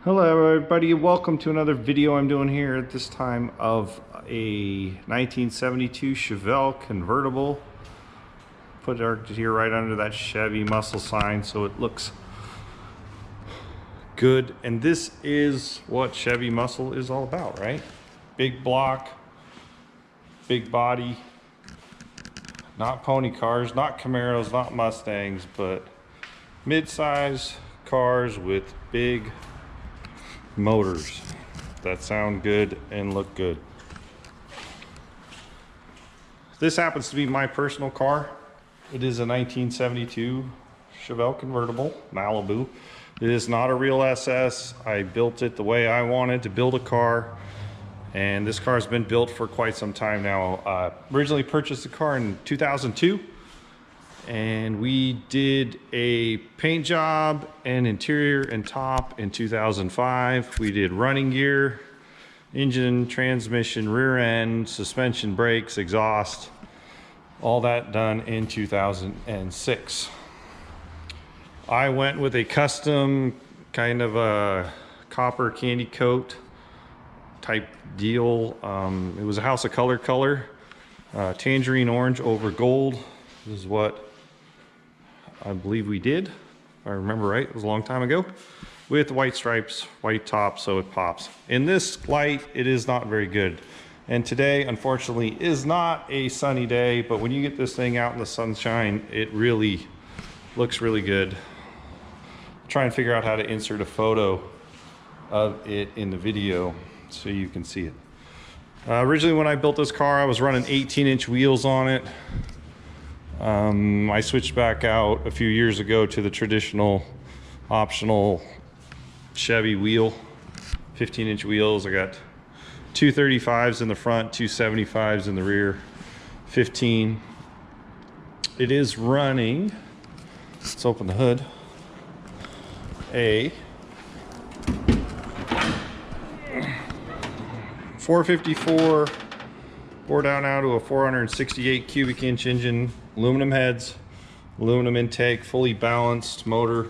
Hello everybody, welcome to another video I'm doing here at this time of a 1972 Chevelle Convertible. Put it here right under that Chevy muscle sign so it looks good. And this is what Chevy muscle is all about, right? Big block, big body, not pony cars, not Camaros, not Mustangs, but mid-size cars with big motors that sound good and look good. This happens to be my personal car. It is a 1972 Chevelle Convertible Malibu. It is not a real SS. I built it the way I wanted to build a car, and this car has been built for quite some time now. Originally purchased the car in 2002, and we did a paint job and interior and top in 2005. We did running gear, engine, transmission, rear end, suspension, brakes, exhaust, all that done in 2006. I went with a custom kind of a copper candy coat type deal. It was a House of color, tangerine orange over gold. This is what I believe we did, if I remember right. It was a long time ago, with white stripes, white top, so it pops. In this light, it is not very good. And today, unfortunately, is not a sunny day, but when you get this thing out in the sunshine, it really looks really good. Try and figure out how to insert a photo of it in the video so you can see it. Originally, when I built this car, I was running 18-inch wheels on it. I switched back out a few years ago to the traditional optional Chevy wheel, 15-inch wheels. I got two 35s in the front, two 75s in the rear, 15. It is running, let's open the hood, a 454 bore down now to a 468 cubic inch engine, aluminum heads, aluminum intake, fully balanced motor.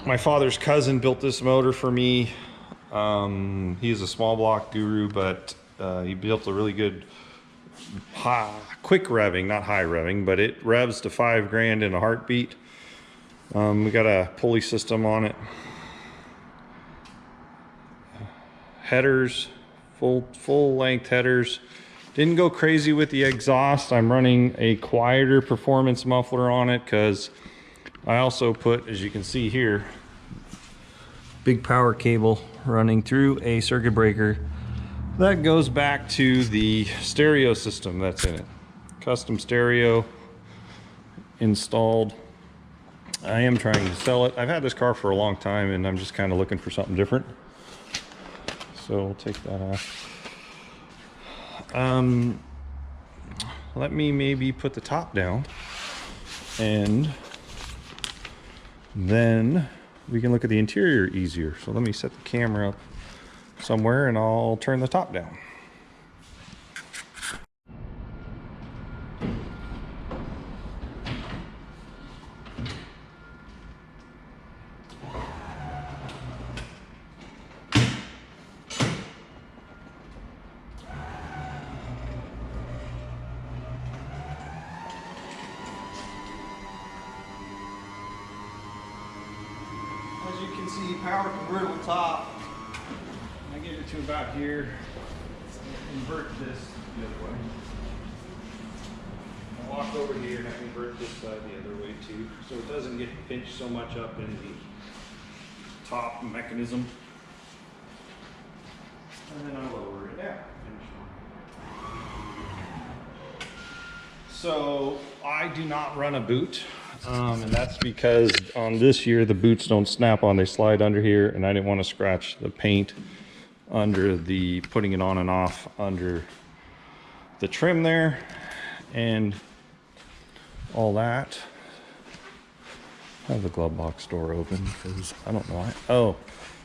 My father's cousin built this motor for me. He's a small block guru, but he built a really good quick revving, not high revving, but it revs to 5 grand in a heartbeat. We got a pulley system on it. Headers, full length headers. Didn't go crazy with the exhaust. I'm running a quieter performance muffler on it because I also put, as you can see here, big power cable running through a circuit breaker that goes back to the stereo system that's in it. Custom stereo installed. I am trying to sell it. I've had this car for a long time and I'm just kind of looking for something different. So we'll take that off. Let me maybe put the top down and then we can look at the interior easier. So let me set the camera up somewhere and I'll turn the top down. As you can see, power convertible top. I get it to about here. Invert this the other way. I walk over here and I invert this side the other way too, so it doesn't get pinched so much up in the top mechanism. And then I lower it down. So I do not run a boot. And that's because on this year the boots don't snap on, they slide under here, and I didn't want to scratch the paint under the putting it on and off under the trim there and all that. I have the glove box door open because I don't know why. Oh,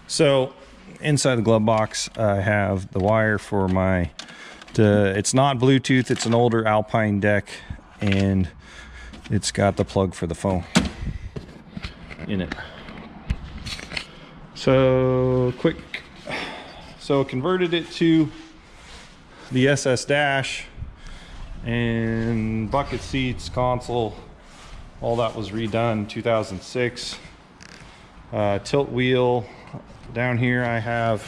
so inside the glove box I have the wire for my it's not Bluetooth, it's an older Alpine deck, and it's got the plug for the phone in it. So converted it to the SS dash, and bucket seats, console, all that was redone 2006. Tilt wheel. Down here I have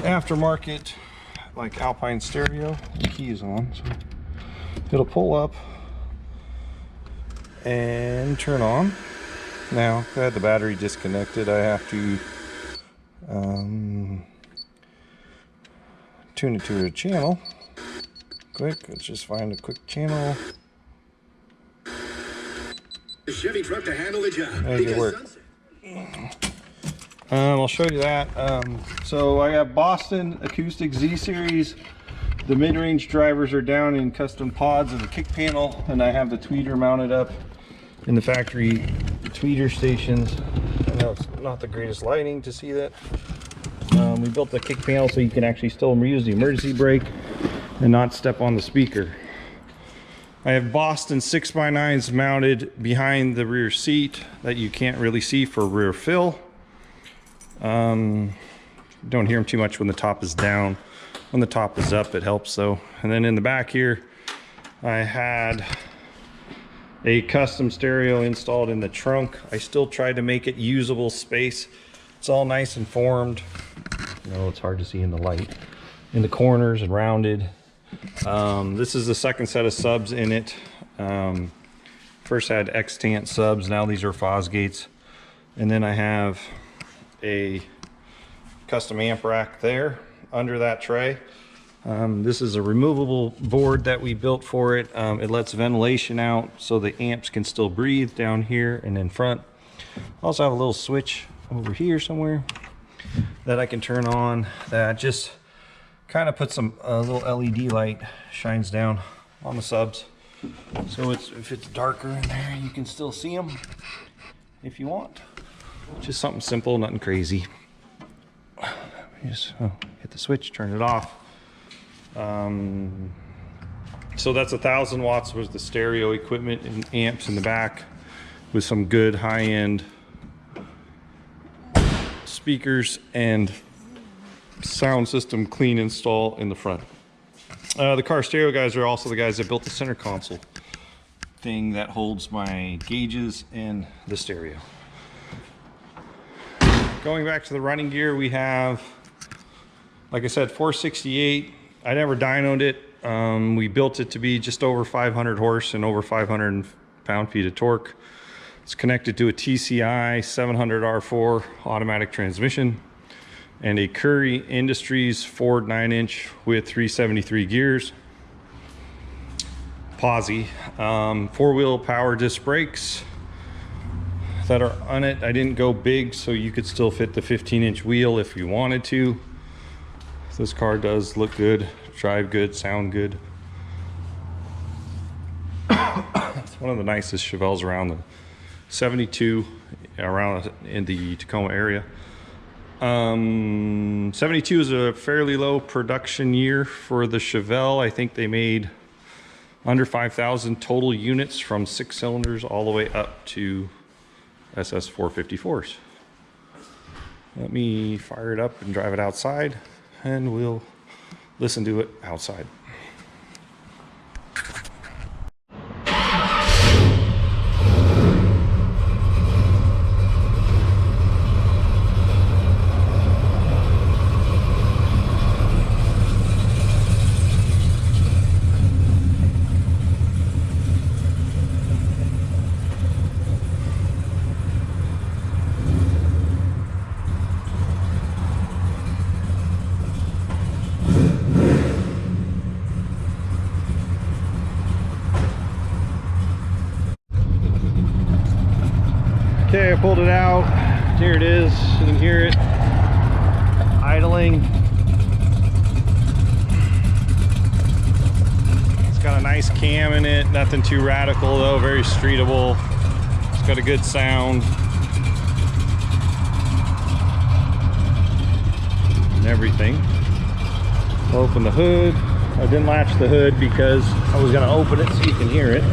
aftermarket like Alpine stereo. The key is on, so it'll pull up and turn on. Now I had the battery disconnected. I have to tune it to a channel. Quick, let's just find a quick channel. The Chevy truck to handle the job. Make it work. I'll show you that. So I have Boston Acoustic Z Series. The mid-range drivers are down in custom pods of the kick panel, and I have the tweeter mounted up in the factory tweeter stations. I know it's not the greatest lighting to see that. We built the kick panel so you can actually still use the emergency brake and not step on the speaker. I have Boston 6x9s mounted behind the rear seat that you can't really see for rear fill. Don't hear them too much when the top is down. When the top is up, it helps though. And then in the back here, I had a custom stereo installed in the trunk. I still tried to make it usable space. It's all nice and formed. You know, it's hard to see in the light. In the corners and rounded. This is the second set of subs in it. First had extant subs, now these are Fosgates. And then I have a custom amp rack there under that tray. This is a removable board that we built for it. It lets ventilation out so the amps can still breathe down here and in front. I also have a little switch over here somewhere that I can turn on that just kind of puts some little LED light, shines down on the subs. So if it's darker in there, you can still see them if you want. Just something simple, nothing crazy. Just hit the switch, turn it off. So that's 1,000 watts was the stereo equipment and amps in the back with some good high-end speakers and sound system clean install in the front. The car stereo guys are also the guys that built the center console thing that holds my gauges and the stereo. Going back to the running gear, we have, like I said, 468. I never dynoed it. We built it to be just over 500 horse and over 500 pound-feet of torque. It's connected to a TCI 700 R4 automatic transmission and a Curry Industries Ford 9-inch with 373 gears. Posi. Four-wheel power disc brakes that are on it. I didn't go big, so you could still fit the 15-inch wheel if you wanted to. This car does look good, drive good, sound good. It's one of the nicest Chevelles around. The 72 around in the Tacoma area. 72 is a fairly low production year for the Chevelle. I think they made under 5,000 total units from 6 cylinders all the way up to SS 454s. Let me fire it up and drive it outside, and we'll listen to it outside. Okay, I pulled it out. Here it is. You can hear it idling. It's got a nice cam in it. Nothing too radical though. Very streetable. It's got a good sound. And everything. I'll open the hood. I didn't latch the hood because I was going to open it so you can hear it.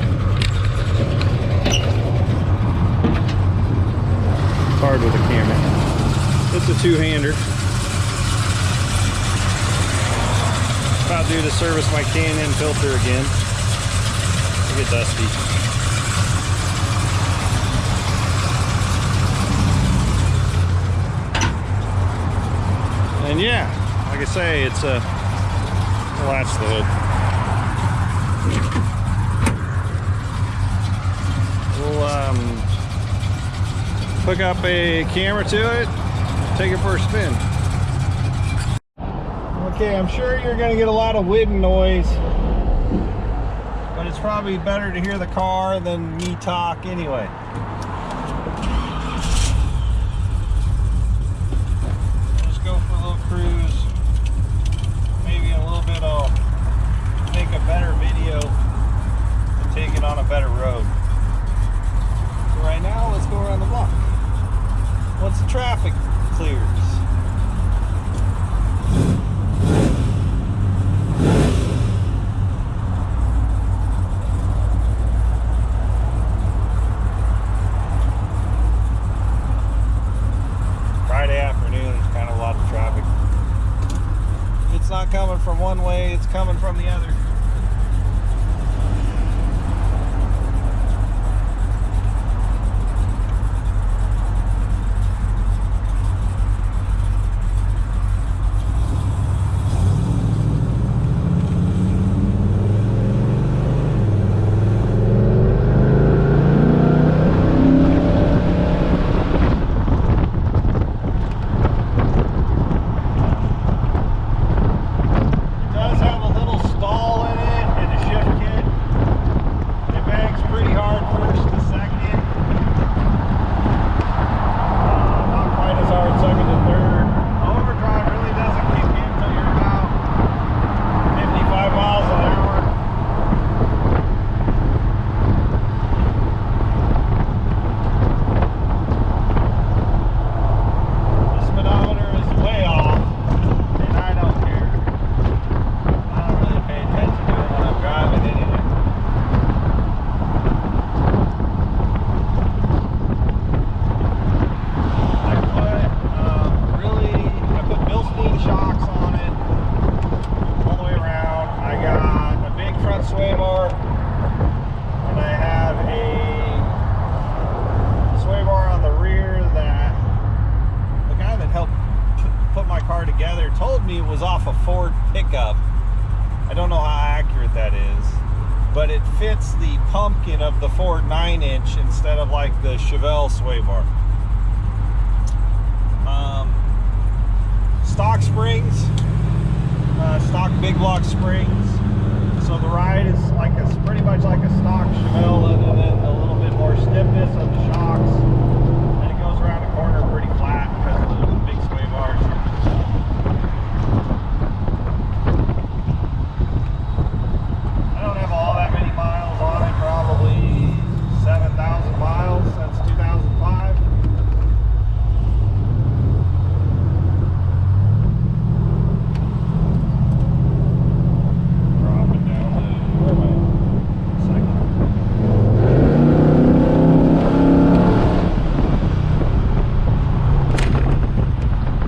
Hard with the camera. It's a two-hander. About due to service my K&N filter again. It'll get dusty. And yeah, like I say, it's a latch the hood. We'll hook up a camera to it, take it for a spin. Okay, I'm sure you're going to get a lot of wind noise, but it's probably better to hear the car than me talk anyway. Just go for a little cruise. Maybe in a little bit I'll make a better video and take it on a better road. So right now, let's go around the block. Once the traffic clears. Friday afternoon, there's kind of a lot of traffic. It's not coming from one way, it's coming from the other. Told me it was off a Ford pickup. I don't know how accurate that is, but it fits the pumpkin of the Ford 9-inch instead of like the Chevelle sway bar. Stock springs, stock big block springs. So the ride is like pretty much like a stock Chevelle, other than a little bit more stiffness of the shocks, and it goes around the corner pretty flat because of the big sway bars. I don't have all that many miles on it, probably 7,000 miles since 2005. Dropping down to, where am I? Second.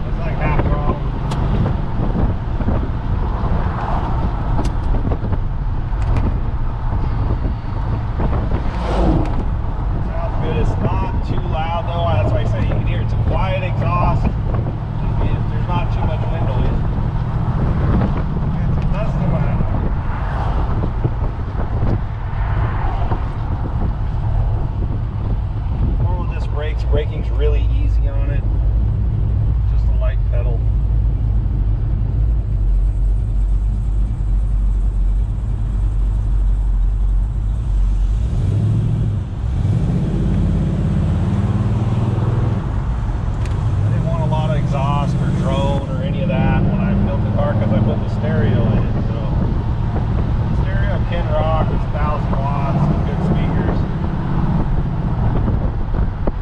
It's like half throttle. Sounds good. It's not too loud though. That's why I say you can hear it's a quiet exhaust. There's not too much wind noise. It's a dusty one. Four-wheel disc brakes. Braking's really easy on it. Just a light pedal. I didn't want a lot of exhaust or drone or any of that when I built the car because I put the stereo in it. So the stereo can rock. It's 1,000 watts and good speakers.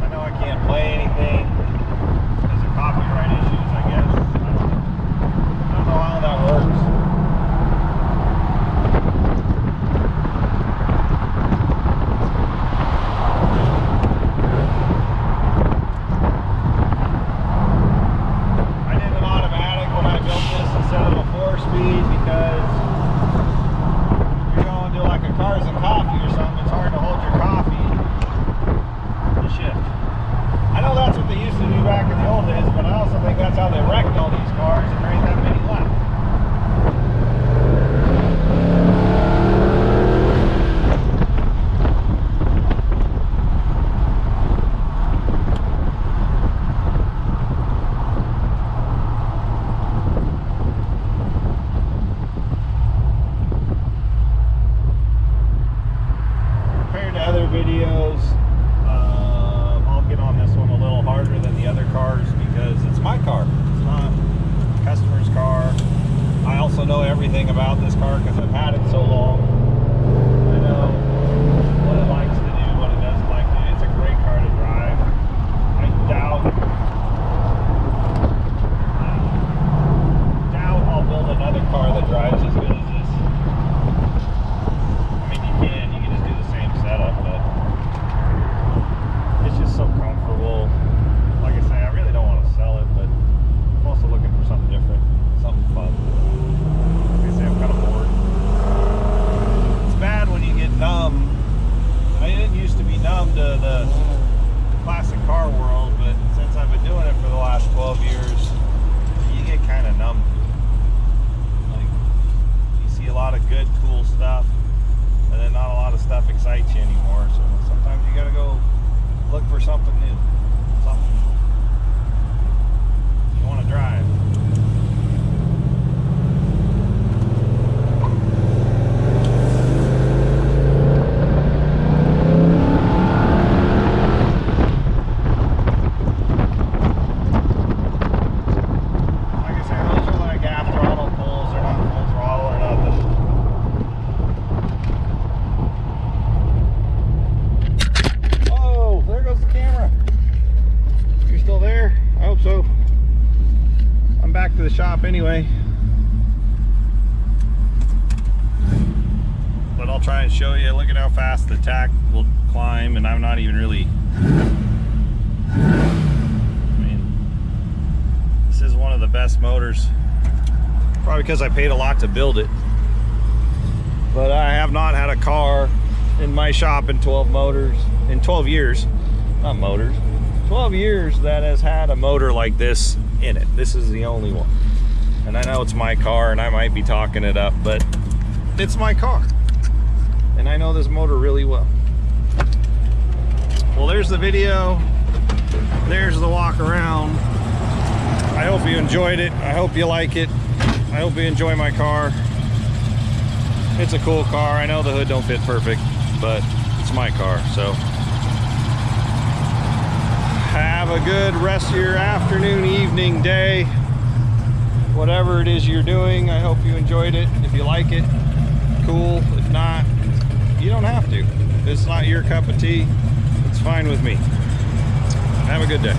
I know I can't play anything because of copyright issues, I guess. that's what they used to do back in the old days, but I also think that's how they wrecked all these cars and there ain't that many left. Compared to other videos, I'll get on this one a little harder than the other cars because it's my car. It's not the customer's car. I also know everything about this car because I've had it so long. I know what it likes to do, what it doesn't like to do. It's a great car to drive. I doubt I'll build another car that drives as good as this. I mean, you can just do the same setup, but it's just so comfortable. Like I say, I really don't want to sell it, but I'm also looking for something different, something fun. Like I say, I'm kind of bored. It's bad when you get numb. I didn't used to be numb to the classic car world, but since I've been doing it for the last 12 years, you get kind of numb to it. Like, you see a lot of good, cool stuff, and then not a lot of stuff excites you anymore. So sometimes you gotta go look for something new, something you want to drive. Like I said, those are like half throttle pulls, they're not full throttle or nothing. Oh, there goes the camera. You're still there? I hope so. I'm back to the shop anyway. But I'll try and show you. Look at how fast the tack will climb, and I'm not even really... I mean, this is one of the best motors. Probably because I paid a lot to build it. But I have not had a car in my shop in 12 years, not motors, 12 years that has had a motor like this in it. This is the only one. And I know it's my car and I might be talking it up, but it's my car. And I know this motor really well. Well, there's the video. There's the walk around. I hope you enjoyed it. I hope you like it. I hope you enjoy my car. It's a cool car. I know the hood don't fit perfect, but it's my car, so have a good rest of your afternoon, evening, day, whatever it is you're doing. I hope you enjoyed it. If you like it, cool. If not, you don't have to. If it's not your cup of tea, it's fine with me. Have a good day.